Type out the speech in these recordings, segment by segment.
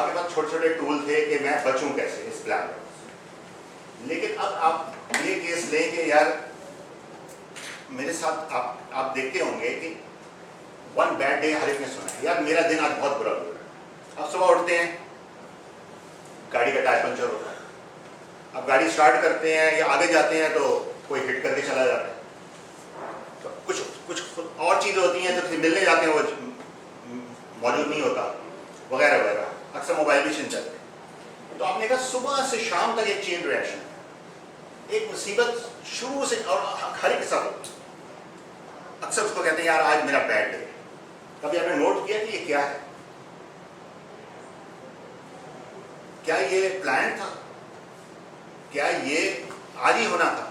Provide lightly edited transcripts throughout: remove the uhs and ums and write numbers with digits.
کے پاس چھوٹے چھوٹے ٹول تھے کہ میں بچوں کیسے اس پلان میں. لیکن اب آپ یہ کیس لیں کہ یار میرے ساتھ آپ دیکھتے ہوں گے کہ ون بیڈ ڈے ہر ایک نے سنا ہے, یار میرا دن آج بہت برا ہوا ہے. اب صبح اٹھتے ہیں, گاڑی کا ٹائر پنچر ہوتا ہے, اب گاڑی اسٹارٹ کرتے ہیں یا آگے جاتے ہیں تو کوئی ہٹ کر کے چلا جاتا ہے. تو کچھ اور چیزیں ہوتی ہیں جو ملنے جاتے ہیں وہ موجود نہیں ہوتا وغیرہ وغیرہ. اکثر موبائل بھی چھن جاتے ہیں. تو آپ نے کہا صبح سے شام تک ایک چین ریئیکشن, ایک مصیبت شروع سے, اور ہر ایک سب اکثر اس کو کہتے ہیں یار آج میرا بیڈ ڈے. کبھی آپ نے نوٹ کیا کہ یہ کیا ہے؟ کیا یہ پلان تھا؟ کیا یہ آج ہی ہونا تھا؟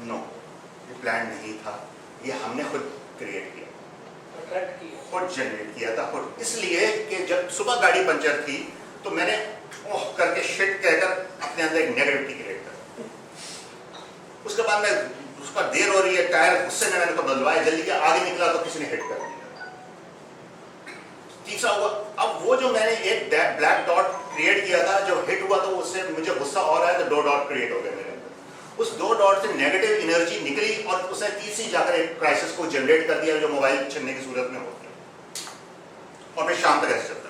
نو, یہ پلان نہیں تھا, یہ ہم نے خود کریٹ کیا, خود جنریٹ کیا تھا خود. اس لیے کہ جب صبح گاڑی پنچر تھی تو میں نے اوہ کر کے شٹ کہہ کر اپنے اندر ایک نیگیٹیوٹی کریٹ کر. اس کے بعد میں اس کا دیر ہو رہی ہے, ٹائر غصے میں نے تو بدلوایا, جلدی کیا آگے نکلا تو کسی نے ہٹ کر دیا. تیسرا ہوا, اب وہ جو میں نے ایک بلیک ڈاٹ کریٹ کیا تھا جو ہٹ ہوا تو اس سے مجھے غصہ اور آیا تو 2 ڈاٹ کریٹ ہو گئے میرے اندر. اس 2 ڈاٹ سے نیگیٹو انرجی نکلی اور اس نے تیسری جا کر ایک کرائسس کو جنریٹ کر دیا جو موبائل چھننے کی صورت میں ہوتی ہے, اور پھر شام تک ایسے چلتا.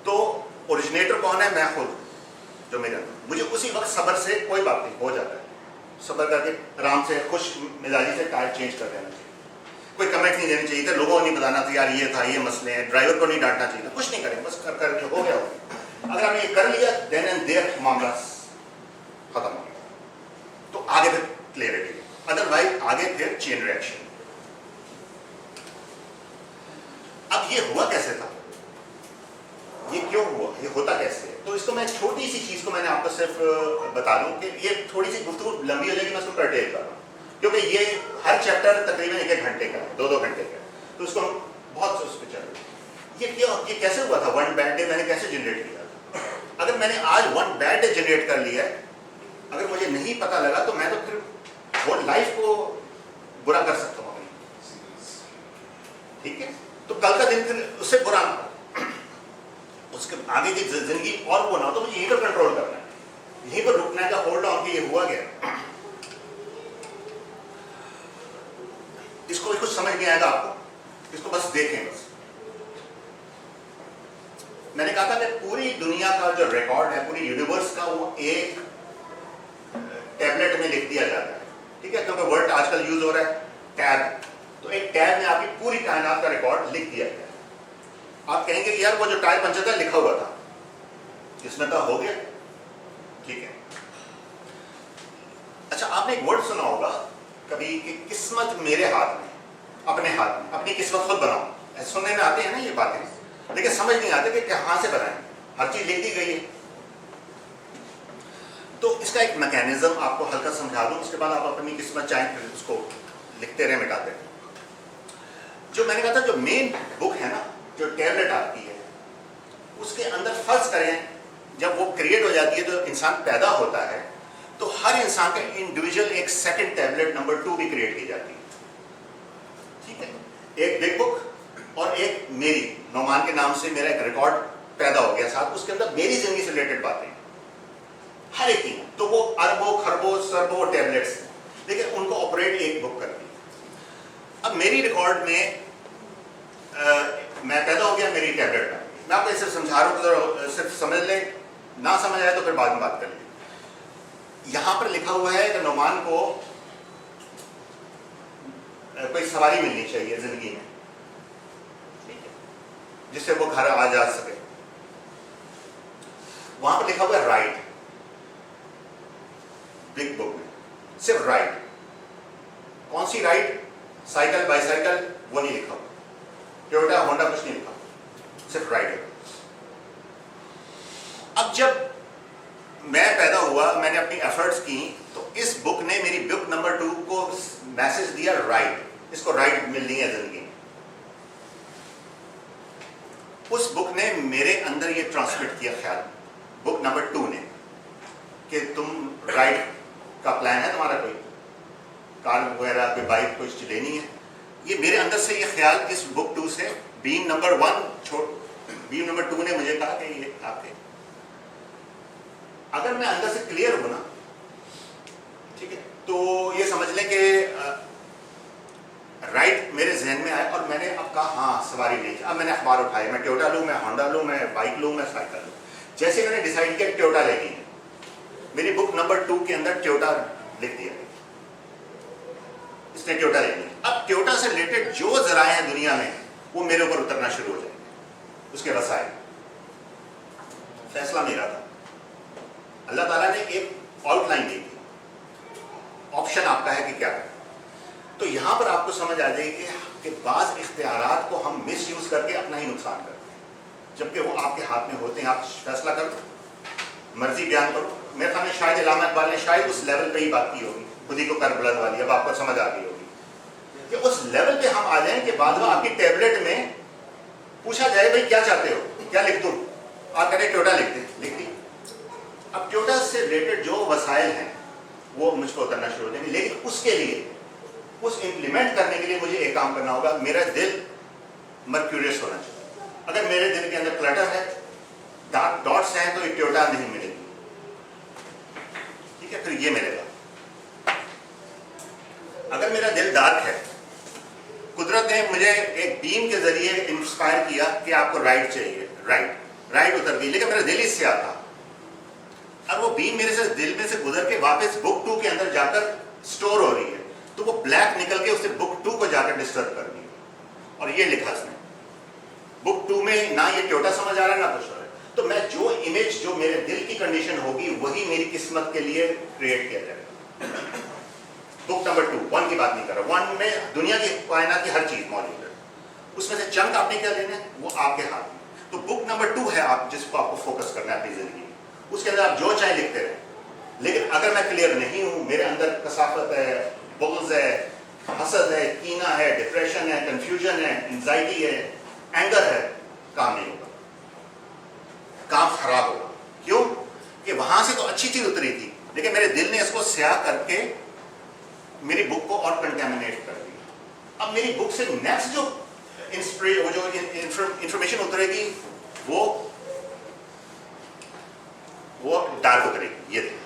تو اوریجنیٹر کون ہے؟ میں خود, جو میرے اندر. مجھے اسی وقت صبر سے کوئی بات نہیں, ہو جاتا ہے, صبر کر کے آرام سے خوش مزاجی سے ٹائر چینج کر دینا چاہیے. کوئی کمنٹ نہیں دینا چاہیے تھا, لوگوں کو نہیں بتانا تھا یار یہ تھا, یہ مسئلے ہیں, ڈرائیور کو نہیں ڈانٹنا چاہیے تھا, کچھ نہیں کریں, بس کر کے ہو گیا. اگر ہم نے یہ کر لیا دین اینڈ دیر معاملہ ختم ہو گیا, تو آگے پھر کلیئرٹی. ادروائز آگے پھر چین ریئیکشن. اب یہ ہوا کیسے تھا, یہ کیوں ہوا, یہ ہوتا کیسے ہے؟ تو اس کو میں چھوٹی سی چیز کو میں نے آپ کو صرف بتا دوں کہ یہ تھوڑی سی گفتگو لمبی ہو جائے گی, میں اس کو کرٹیل کر رہا ہوں کیونکہ یہ ہر چیپٹر تقریباً 1 گھنٹے کا ہے, 2 گھنٹے کا ہے, تو اس کو ہم بہت اس پہ چل رہے ہیں. یہ کیسے ہوا تھا ون بیڈ ڈے, میں نے کیسے جنریٹ کیا تھا؟ اگر میں نے آج ون بیڈ ڈے جنریٹ کر لیا ہے, اگر مجھے نہیں پتا لگا تو میں تو پھر وہ لائف کو برا کر سکتا ہوں اپنی, ٹھیک ہے. تو کل کا دن پھر اس سے برا نہ, اس کے آگے کی زندگی اور وہ نہ ہو, تو مجھے یہیں پر کنٹرول کرنا ہے, یہیں پر رکنا ہے کہ ہولڈ آن کہ یہ ہوا گیا. اس کو کچھ سمجھ نہیں آئے گا آپ کو, اس کو بس دیکھیں. بس میں نے کہا تھا کہ پوری دنیا کا جو ریکارڈ ہے پوری یونیورس کا وہ ایک ٹیبلٹ میں لکھ دیا جاتا ہے, ٹھیک ہے, کیونکہ ورڈ آج کل یوز ہو رہا ہے ٹیب. تو ایک ٹیب میں آپ کی پوری کائنات کا ریکارڈ لکھ دیا گیا. آپ کہیں گے کہ یار وہ جو ٹائر پنچر تھا لکھا ہوا تھا, اس میں تو ہو گیا, ٹھیک ہے. اچھا آپ نے ایک ورڈ سنا ہوگا کبھی کہ قسمت میرے ہاتھ میں, اپنے ہاتھ میں, اپنی قسمت خود بناؤ. سننے میں آتے ہیں نا یہ باتیں, لیکن سمجھ نہیں آتے کہ کہاں سے بنائیں, ہر چیز لکھ دی گئی ہے. تو اس کا ایک میکینزم آپ کو ہلکا سمجھا دوں, اس کے بعد آپ اپنی قسمت چاہیں پھر اس کو لکھتے رہے, مٹاتے رہے. جو میں نے کہا تھا جو مین بک ہے نا, جو ٹیبلٹ آپ کی ہے, اس کے اندر فرض کریں جب وہ کریٹ ہو جاتی ہے تو انسان پیدا ہوتا ہے تو ہر انسان کا انڈیویجول ایک سیکنڈ ٹیبلٹ نمبر 2 بھی کریٹ کی جاتی ہے, ٹھیک ہے. ایک بگ بک اور ایک میری نعمان کے نام سے میرا ایک ریکارڈ پیدا ہو گیا ساتھ, اس کے اندر میری زندگی سے ریلیٹڈ باتیں ہر ایک کی. تو وہ اربوں خربوں سربوں ٹیبلٹس ہیں, لیکن ان کو آپریٹ ایک بک کرتی ہے. اب میری ریکارڈ میں میں پیدا ہو گیا میری ٹیبلٹ میں, میں آپ کو صرف سمجھا رہا ہوں, صرف سمجھ لیں, نہ سمجھ آئے تو پھر بعد میں بات کر لیں. یہاں پر لکھا ہوا ہے کہ نعمان کو کوئی سواری ملنی چاہیے زندگی میں, ٹھیک ہے, جس سے وہ گھر آ جا سکے. وہاں پر لکھا ہوا ہے رائٹ, بگ بک میں صرف رائٹ. کون سی رائٹ؟ سائیکل بائی سائیکل وہ نہیں لکھا ہوا, ٹویوٹا ہونڈا کچھ نہیں لکھا, صرف رائٹ ہے. اب جب میں پیدا ہوا, میں نے اپنی ایفرٹس کی, تو اس بک نے میری بک نمبر 2 کو میسج دیا رائٹ, اس کو رائٹ ملنی ہے زندگی میں. اس بک نے میرے اندر یہ ٹرانسمٹ کیا خیال, بک نمبر 2 نے, کہ تم رائٹ کا پلان ہے تمہارا, کوئی کار وغیرہ کوئی بائک کچھ لینی ہے. یہ میرے اندر سے یہ خیال اس بک 2 سے بین نمبر 1 बीम नंबर 2 ने मुझे कहा कि ये आपके, अगर मैं अंदर से क्लियर हूं ना, ठीक है, तो ये समझ लें कि राइट मेरे जहन में आया और मैंने अब कहा हाँ सवारी नहीं, अब मैंने अखबार उठाए, मैं टोयोटा लूँ, मैं होंडा लूँ, मैं बाइक लूँ, मैं साइकिल लूँ। जैसे मैंने डिसाइड किया टोयोटा लेनी है, मेरी बुक नंबर 2 के अंदर टोयोटा लिख दिया, इसने टोयोटा लेनी है। अब टोयोटा से रिलेटेड जो जराए हैं दुनिया में वो मेरे ऊपर उतरना शुरू हो जाएंगे, उसके वसाइल। फैसला मेरा था, अल्लाह ताला ने एक आउटलाइन दी थी, ऑप्शन आपका है कि क्या है। तो यहां पर आपको समझ आ जाएगी कि बाज इख्तियारात को हम मिस यूज करके अपना ही नुकसान करते हैं, जबकि वो आपके हाथ में होते हैं। आप फैसला करो, मर्जी बयान करो। मेरे ख्याल में शायद इलामा इकबाल ने शायद उस लेवल पे ही बात की होगी, खुद ही को कर बुलंद वाली, अब आपको समझ आ गई होगी कि उस लेवल पे हम आ जाएं कि बाद में आपकी टैबलेट में पूछा जाए भाई क्या चाहते हो, क्या लिख दूं, आप करें टोयोटा लिख दी। अब टोयोटा से रिलेटेड जो वसाइल हैं वो मुझको उतरना शुरू हो जाएंगे, लेकिन उसके लिए, उस इम्प्लीमेंट करने के लिए मुझे एक काम करना होगा, मेरा दिल मर्क्यूरियस होना चाहिए। अगर मेरे दिल के अंदर क्लटर है, डार्क डॉट्स हैं, तो एक टोयोटा नहीं मिलेगी, ठीक है, फिर ये मिलेगा। अगर मेरा दिल डार्क है, कुदरत ने मुझे एक बीम के जरिए इंस्पायर किया कि आपको राइट चाहिए, राइट उतर गई, लेकिन मेरा दिल इससे आता, और वो बीम मेरे से दिल में से गुजर के वापस बुक 2 के अंदर जाकर स्टोर हो रही है, तो वो ब्लैक निकल के उसे बुक 2 को जाकर डिस्टर्ब कर रही है। और ये लिखा उसने बुक 2 में, ना ये टोयोटा समझ आ रहा है ना कुछ हो रहा है। तो मैं जो इमेज, जो मेरे दिल की कंडीशन होगी, वही मेरी किस्मत के लिए क्रिएट किया जाएगा। बुक नंबर 2, 1 की बात नहीं कर रहा, 1 में दुनिया की, कायनात की हर चीज मौजूद है, उसमें से चंक आपने क्या लेना है वो आपके हाथ में। तो बुक नंबर 2 है आप जिसको आपको फोकस करना है अपनी जिंदगी में, उसके अंदर आप जो चाहे लिखते रहे। लेकिन अगर मैं क्लियर नहीं हूं, मेरे अंदर कसाफत है, बुग़्ज़ है, हसद है, कीना है, डिप्रेशन है, कंफ्यूजन है, एंजाइटी है, एंगर है, काम नहीं होगा, काम खराब होगा। क्यों? कि वहां से तो अच्छी चीज उतरी थी, लेकिन मेरे दिल ने इसको स्याह करके मेरी बुक को और कंटेमिनेट कर दिया। अब मेरी बुक से नेक्स्ट जो इंफॉर्मेशन उतरेगी वो डार्क उतरेगी, ये देखिए,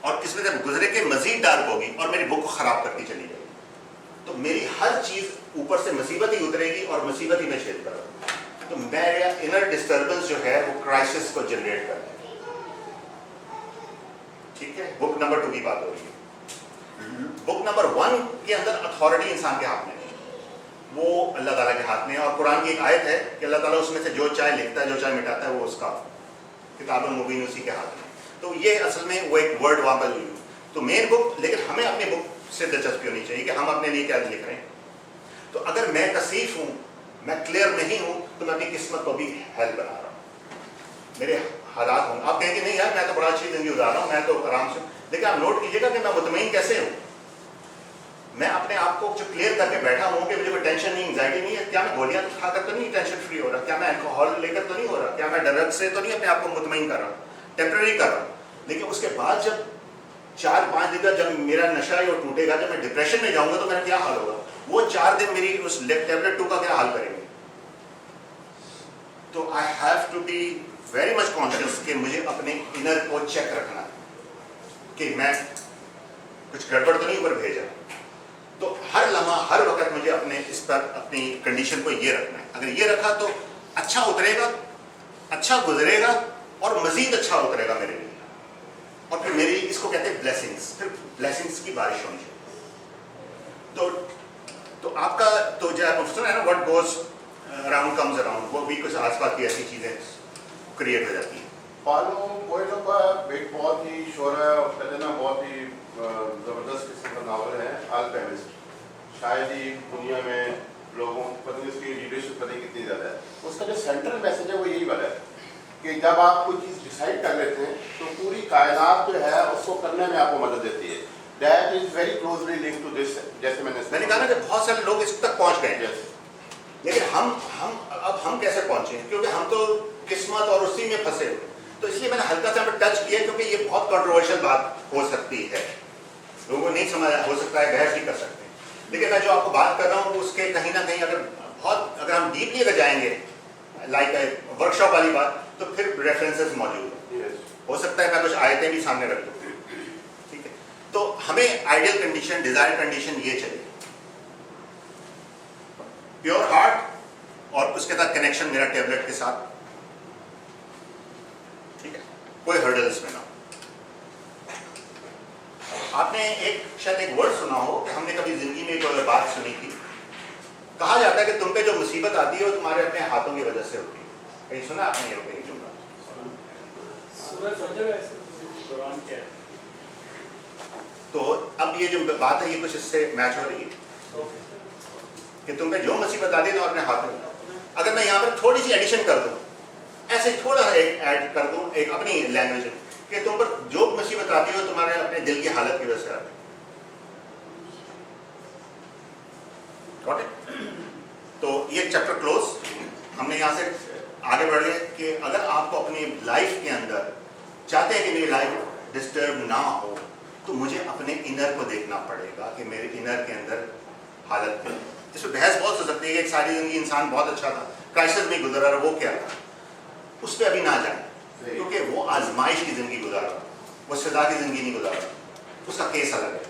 और इसमें से गुजरे के मजीद डार्क होगी और मेरी बुक को खराब करती चली जाएगी। तो मेरी हर चीज ऊपर से मुसीबत ही उतरेगी और मुसीबत ही मैं शेयर करूंगा। तो मेरा इनर डिस्टर्बेंस जो है वो क्राइसिस को जनरेट कर रहा है, ठीक है। बुक नंबर 2 की बात हो रही है। बुक नंबर 1 के अंदर अथॉरिटी इंसान के हाथ में नहीं, वो अल्लाह ताला के हाथ में है। और कुरान की एक आयत है कि अल्लाह ताला उसमें से जो चाहे लिखता है, जो चाहे मिटाता है, वो उसका किताबुल मुबीन उसी के हाथ में। तो ये असल में वो एक वर्ड वहां पर यूज, तो मेन बुक, लेकिन हमें अपनी बुक से दिलचस्पी होनी चाहिए कि हम अपने लिए क्या लिख रहे हैं। तो अगर मैं कसीफ हूं, मैं क्लियर नहीं हूं, तो मैं अपनी किस्मत को भी हेल बना रहा हूं, मेरे हालात होंगे। आप कहेंगे नहीं यार मैं तो बड़ा अच्छी जिंदगी गुजार रहा हूं, मैं तो आराम से, लेकिन आप नोट कीजिएगा कि मैं मुतमईन कैसे हूं। मैं अपने आप को जो क्लियर करके बैठा हूं कि मुझे कोई टेंशन नहीं, एंजाइटी नहीं है। क्या मैं गोलियां खाकर तो नहीं टेंशन फ्री हो रहा? क्या मैं अल्कोहल लेकर तो नहीं हो रहा? क्या मैं ड्रग्स से तो नहीं अपने आप को मुतमईन कर रहा हूं? टेम्पररी कर रहा हूं। लेकिन उसके बाद जब 4-5 दिन का जब मेरा नशा ही टूटेगा, जब मैं डिप्रेशन में जाऊंगा, तो मेरा क्या हाल होगा? वो 4 दिन मेरी उस टैबलेट 2 का क्या हाल करेंगे? तो I have to be very much conscious कि मुझे अपने इनर को चेक रखना है कि मैं कुछ गड़बड़ तो नहीं ऊपर भेजा। तो हर लम्हा, हर वक्त मुझे अपने इस पर अपनी कंडीशन को ये रखना है। अगर ये रखा तो अच्छा उतरेगा, अच्छा गुजरेगा और मजीद अच्छा उतरेगा मेरे लिए। और फिर मेरी, इसको कहते हैं ब्लेसिंग्स, फिर ब्लेसिंग्स की बारिश होनी चाहिए। तो आपका तो जो आप सुना है ना, what goes around comes around, वो भी कुछ आसपास की ऐसी चीजें क्रिएट हो जाती हैं। पालो कोयलो का एक बहुत ही शोरा कहते ना, बहुत ही ज़बरदस्त किस्म का नावल है, अल्केमिस्ट। शायद ही दुनिया में लोगों पता नहीं उसकी लीडरशिप पता नहीं कितनी ज़्यादा है। उसका जो सेंट्रल मैसेज है वो यही वाला है कि जब आप कोई चीज़ डिसाइड कर लेते हैं तो पूरी कायनात जो है उसको करने में आपको मदद देती है। That is very closely link to this. जैसे मैंने कहा ना कि बहुत सारे लोग इस तक पहुंच गए हैं, लेकिन हम कैसे पहुंचे? क्योंकि हम तो किस्मत और उसी में फंसे हुए। तो इसलिए मैंने हल्का सा टच किया, क्योंकि ये बहुत कंट्रोवर्शियल बात हो सकती है, लोगों को नहीं समझ, हो सकता है बहस भी कर सकते हैं। लेकिन मैं जो आपको बात कर रहा हूँ उसके कहीं ना कहीं अगर अगर हम डीपली अगर जाएंगे लाइक वर्कशॉप वाली बात, तो फिर रेफरेंसेस मौजूद हैं। Yes. हो सकता है मैं कुछ आयतें भी सामने रख दूँ, ठीक है। तो हमें आइडियल कंडीशन, डिजायर कंडीशन ये चाहिए, प्योर हार्ट और उसके साथ कनेक्शन मेरा टेबलेट के साथ, ठीक है, कोई हर्डल्स में ना हो। आपने शायद एक वर्ड सुना हो कि हमने कभी जिंदगी में कोई बात सुनी थी, कहा जाता है कि तुम पे जो मुसीबत आती है वो तुम्हारे अपने हाथों की वजह से होती है। कहीं सुना आपने ये कहीं जुमला? तो अब ये जो बात है ये कुछ इससे मैच हो रही है कि तुम पे जो मुसीबत आती है तो अपने हाथों में। अगर मैं यहाँ पर थोड़ी सी एडिशन कर दूँ, ऐसे थोड़ा एक ऐड कर दूँ एक अपनी लैंग्वेज में, कि तुम पर जो मुसीबत आती है वो तुम्हारे अपने दिल की हालत की वजह से आती है। Got it? तो ये चैप्टर क्लोज। हमने यहाँ से आगे बढ़ गए कि अगर आपको अपनी लाइफ के अंदर चाहते हैं कि मेरी लाइफ डिस्टर्ब ना हो, तो मुझे अपने इनर को देखना पड़ेगा कि मेरे इनर के अंदर हालत क्या है। इसमें बहस बहुत हो सकती है कि एक सारी जिंदगी इंसान बहुत अच्छा था, क्राइसिस में गुजर रहा, वो क्या था, उस पर अभी ना जाए, क्योंकि वो आजमाइश की जिंदगी गुजार रहा, वो सजा की जिंदगी नहीं गुजार रहा, उसका केस अलग है,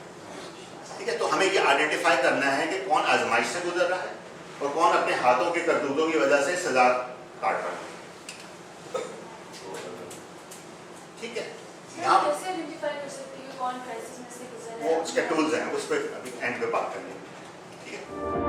ठीक है। तो हमें ये आइडेंटिफाई करना है कि कौन आजमाइश से गुजर रहा है और कौन अपने हाथों के करतूतों की वजह से सजा काट रहा है, ठीक है। यहाँ कैसे आइडेंटिफाई कर सकते हैं कौन क्राइसिस में से गुजर रहा वो है? उसके टूल्स हैं, उस पर अभी एंड पे बात करेंगे, ठीक है।